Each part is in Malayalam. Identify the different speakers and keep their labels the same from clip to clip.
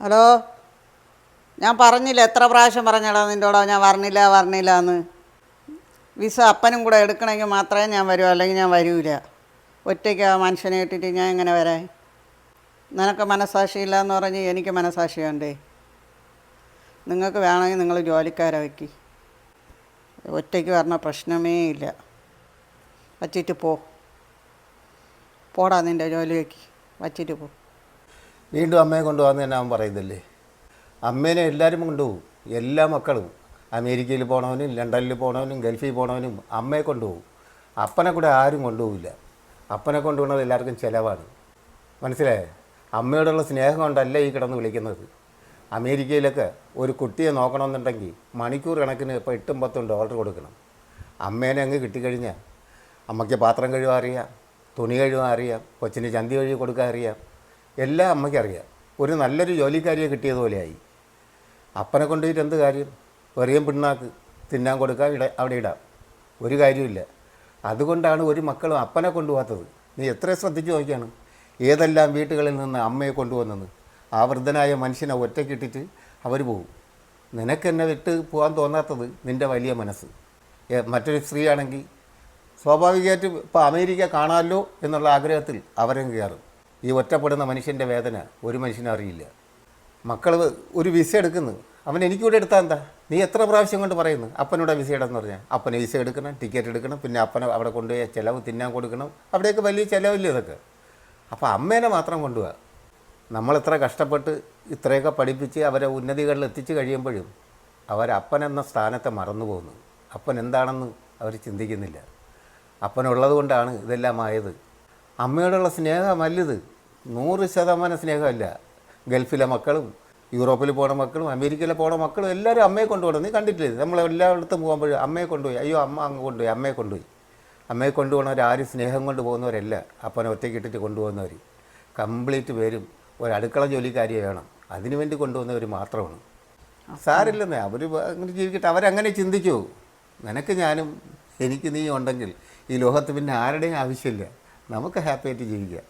Speaker 1: ഹലോ, ഞാൻ പറഞ്ഞില്ല, എത്ര പ്രാവശ്യം പറഞ്ഞടാ നിൻ്റെോടോ ഞാൻ പറഞ്ഞില്ല എന്ന്. വിസ അപ്പനും കൂടെ എടുക്കണമെങ്കിൽ മാത്രമേ ഞാൻ വരൂ, അല്ലെങ്കിൽ ഞാൻ വരൂല. ഒറ്റയ്ക്ക് ആ മനുഷ്യനെ ഇട്ടിട്ട് ഞാൻ എങ്ങനെ വരാൻ? നിനക്ക് മനസ്സാക്ഷിയില്ല എന്ന് പറഞ്ഞ് എനിക്ക് മനസ്സാക്ഷി വേണ്ടേ? നിങ്ങൾക്ക് വേണമെങ്കിൽ നിങ്ങൾ ജോലിക്കാരെ വയ്ക്കി. ഒറ്റയ്ക്ക് വരണ പ്രശ്നമേ ഇല്ല. വച്ചിട്ട് പോടാ, നിൻ്റെ ജോലി വയ്ക്കി വച്ചിട്ട് പോ.
Speaker 2: വീണ്ടും അമ്മയെ കൊണ്ടുപോകാമെന്ന് തന്നെ അവൻ പറയുന്നില്ലേ? അമ്മേനെ എല്ലാവരും കൊണ്ടുപോകും, എല്ലാ മക്കളും. അമേരിക്കയിൽ പോകണവനും ലണ്ടനിൽ പോകണവനും ഗൾഫിൽ പോകണവനും അമ്മയെ കൊണ്ടുപോകും. അപ്പനെ കൂടെ ആരും കൊണ്ടുപോകില്ല. അപ്പനെ കൊണ്ടുപോകുന്നത് എല്ലാവർക്കും ചിലവാണ്. മനസ്സിലായേ? അമ്മയോടുള്ള സ്നേഹം കൊണ്ടല്ല ഈ കിടന്ന് വിളിക്കുന്നത്. അമേരിക്കയിലൊക്കെ ഒരു കുട്ടിയെ നോക്കണമെന്നുണ്ടെങ്കിൽ മണിക്കൂർ കണക്കിന് ഇപ്പോൾ $8-10 കൊടുക്കണം. അമ്മേനെ അങ്ങ് കിട്ടിക്കഴിഞ്ഞാൽ അമ്മയ്ക്ക് പാത്രം കഴുകാൻ അറിയാം, തുണി കഴുകാൻ അറിയാം, കൊച്ചിന് ചന്തി കഴുകി കൊടുക്കാൻ അറിയാം, എല്ലാം അമ്മയ്ക്കറിയാം. ഒരു നല്ലൊരു ജോലിക്കാരിയെ കിട്ടിയതുപോലെയായി. അപ്പനെ കൊണ്ടുപോയിട്ട് എന്ത് കാര്യം? വെറിയം പിണ്ണാക്ക് തിന്നാൻ കൊടുക്കാൻ അവിടെ ഇടാം, ഒരു കാര്യമില്ല. അതുകൊണ്ടാണ് ഒരു മക്കളും അപ്പനെ കൊണ്ടുപോകാത്തത്. നീ എത്ര ശ്രദ്ധിച്ച് നോക്കിയാണ് ഏതെല്ലാം വീട്ടുകളിൽ നിന്ന് അമ്മയെ കൊണ്ടുവന്നത്. ആ വൃദ്ധനായ മനുഷ്യനെ ഒറ്റയ്ക്കിട്ടിട്ട് അവർ പോകും. നിനക്കെന്നെ വിട്ട് പോകാൻ തോന്നാത്തത് നിൻ്റെ വലിയ മനസ്സ്. മറ്റൊരു സ്ത്രീയാണെങ്കിൽ സ്വാഭാവികമായിട്ട് ഇപ്പോൾ അമേരിക്ക കാണാമല്ലോ എന്നുള്ള ആഗ്രഹത്തിൽ അവരും കയറും. ഈ ഒറ്റപ്പെടുന്ന മനുഷ്യൻ്റെ വേദന ഒരു മനുഷ്യനും അറിയില്ല. മക്കൾ ഒരു വിസ എടുക്കുന്നു, അവൻ എനിക്കൂടെ എടുത്താൽ എന്താ? നീ എത്ര പ്രാവശ്യം കൊണ്ട് പറയുന്നു അപ്പനോടെ വിസ ഇടന്ന് പറഞ്ഞാൽ? അപ്പനെ വിസ എടുക്കണം, ടിക്കറ്റ് എടുക്കണം, പിന്നെ അപ്പനെ അവിടെ കൊണ്ടുപോയി ചിലവ് തിന്നാൻ കൊടുക്കണം. അവിടെയൊക്കെ വലിയ ചിലവില്ല ഇതൊക്കെ. അപ്പോൾ അമ്മേനെ മാത്രം കൊണ്ടുപോവുക. നമ്മളെത്ര കഷ്ടപ്പെട്ട് ഇത്രയൊക്കെ പഠിപ്പിച്ച് അവരെ ഉന്നതികളിൽ എത്തിച്ച് കഴിയുമ്പോഴും അവരപ്പനെന്ന സ്ഥാനത്തെ മറന്നു പോകുന്നു. അപ്പൻ എന്താണെന്ന് അവർ ചിന്തിക്കുന്നില്ല. അപ്പനുള്ളത് കൊണ്ടാണ് ഇതെല്ലാം ആയത്. അമ്മയോടുള്ള സ്നേഹമല്ലിത്, 100% സ്നേഹമല്ല. ഗൾഫിലെ മക്കളും യൂറോപ്പിൽ പോണ മക്കളും അമേരിക്കയിൽ പോണ മക്കളും എല്ലാവരും അമ്മയെ കൊണ്ടുപോകണം. നീ കണ്ടിട്ടില്ലേ? നമ്മളെല്ലായിടത്തും പോകുമ്പോഴും അമ്മയെ കൊണ്ടുപോയി, അയ്യോ അമ്മ അങ്ങ് കൊണ്ടുപോയി, അമ്മയെ കൊണ്ടുപോയി. അമ്മയെ കൊണ്ടുപോകണവരാരും സ്നേഹം കൊണ്ട് പോകുന്നവരല്ല. അപ്പനെ ഒറ്റയ്ക്ക് ഇട്ടിട്ട് കൊണ്ടുപോകുന്നവർ കംപ്ലീറ്റ് പേരും ഒരു അടുക്കള ജോലിക്കാരിയെ വേണം, അതിനുവേണ്ടി കൊണ്ടുപോകുന്നവർ മാത്രമാണ്. സാരില്ലെന്നേ, അവർ അങ്ങനെ ജീവിക്കട്ടെ, അവരങ്ങനെ ചിന്തിക്കൂ. നിനക്ക് ഞാനും എനിക്ക് നീ ഉണ്ടെങ്കിൽ ഈ ലോകത്ത് പിന്നെ ആരുടെയും ആവശ്യമില്ല. നമുക്ക് ഹാപ്പിയായിട്ട് ജീവിക്കുക.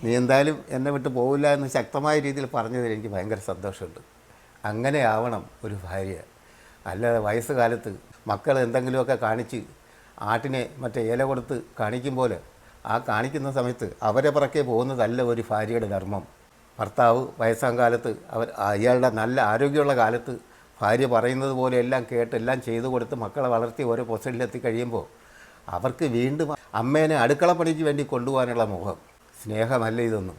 Speaker 2: നീ എന്തായാലും എന്നെ വിട്ട് പോകില്ല എന്ന് ശക്തമായ രീതിയിൽ പറഞ്ഞതിൽ എനിക്ക് ഭയങ്കര സന്തോഷമുണ്ട്. അങ്ങനെ ആവണം ഒരു ഭാര്യ. അല്ലാതെ വയസ്സുകാലത്ത് മക്കൾ എന്തെങ്കിലുമൊക്കെ കാണിച്ച് ആട്ടിനെ മറ്റേ ഇല കൊടുത്ത് കാണിക്കും പോലെ ആ കാണിക്കുന്ന സമയത്ത് അവരെ പുറകെ പോകുന്നതല്ല ഒരു ഭാര്യയുടെ ധർമ്മം. ഭർത്താവ് വയസ്സാം കാലത്ത് അയാളുടെ നല്ല ആരോഗ്യമുള്ള കാലത്ത് ഭാര്യ പറയുന്നത് പോലെ എല്ലാം കേട്ട് എല്ലാം ചെയ്തു കൊടുത്ത് മക്കളെ വളർത്തി ഓരോ പൊസിഷനിലെത്തി കഴിയുമ്പോൾ അവർക്ക് വീണ്ടും അമ്മേനെ അടുക്കളപ്പണിക്ക് വേണ്ടി കൊണ്ടുപോകാനുള്ള മുഖം. സ്നേഹമല്ല ഇതൊന്നും.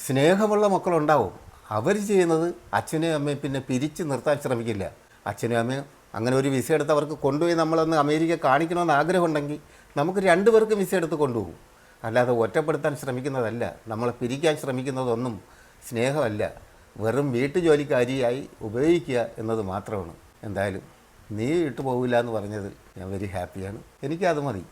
Speaker 2: സ്നേഹമുള്ള മക്കളുണ്ടാവും. അവർ ചെയ്യുന്നത് അച്ഛനെയും അമ്മയും പിന്നെ പിരിച്ച് നിർത്താൻ ശ്രമിക്കില്ല. അച്ഛനും അമ്മയും അങ്ങനെ ഒരു വിസ എടുത്ത് അവർക്ക് കൊണ്ടുപോയി നമ്മളൊന്ന് അമേരിക്ക കാണിക്കണമെന്ന് ആഗ്രഹമുണ്ടെങ്കിൽ നമുക്ക് 2 പേർക്കും വിസ എടുത്ത് കൊണ്ടുപോകും. അല്ലാതെ ഒറ്റപ്പെടുത്താൻ ശ്രമിക്കുന്നതല്ല. നമ്മളെ പിരിക്കാൻ ശ്രമിക്കുന്നതൊന്നും സ്നേഹമല്ല. വെറും വീട്ടുജോലിക്കാരിയായി ഉപയോഗിക്കുക എന്നത് മാത്രമാണ്. എന്തായാലും നീ ഇട്ടു പോകില്ല എന്ന് പറഞ്ഞതിൽ ഞാൻ വെരി ഹാപ്പിയാണ്. എനിക്കത് മതി.